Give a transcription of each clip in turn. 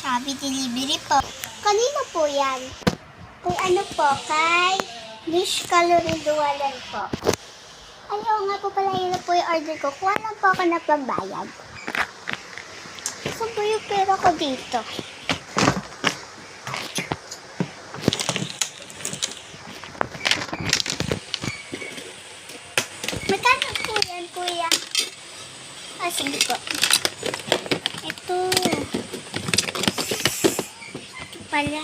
Sabi delivery po. Kanino po yan? Kay ano po? Kay Dish Calorie Dualan po. Ayaw nga po pala yun na po yung order ko. Kuha lang po ako na pambayad. Saan po yung pera ko dito? Magkano po yan, kuya? Ah, sige po. Ito pala.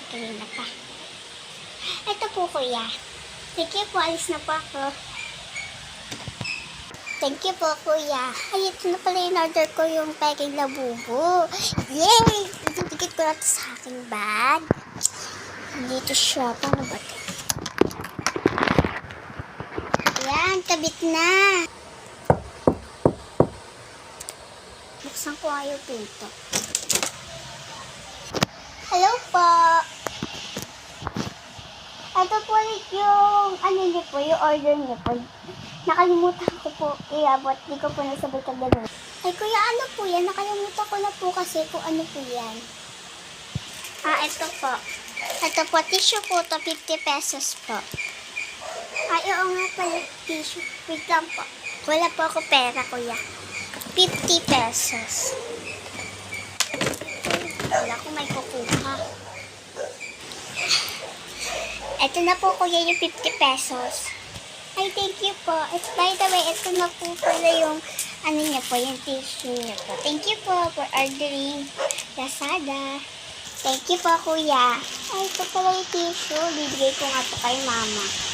Kaya na pa. Ito po, kuya. Sige po, alis na po ako. Thank you po, kuya. Ay, ito na pala yung order ko, yung peking labubo. Yay! Ididikit ko na ito sa aking bag. Dito siya. Paano ba ito? Ayan, kabit na. Buksan ko nga yung pinto. Hello po. Ito po yung, ano niyo po, yung order niyo po. Nakalimutan ko po, iabot. Di ko po nasabay kagabi. Ay, kuya, ano po yan? Nakalimutan ko na po kasi kung ano po yan. Ah, ito po. Ito po, tissue po to, 50 pesos po. Ay, oo nga pala, tissue. Wait lang po. Wala po ako pera, kuya. 50 pesos. Wala ko may kukuha. Ito na po, kuya, yung 50 pesos. Ay, thank you po. By the way, ito na po pala yung, ano niya po, yung tissue niya po. Thank you po for ordering Lazada. Thank you po, kuya. Ay, ito pala yung tissue. Bibigay ko nga po kay mama.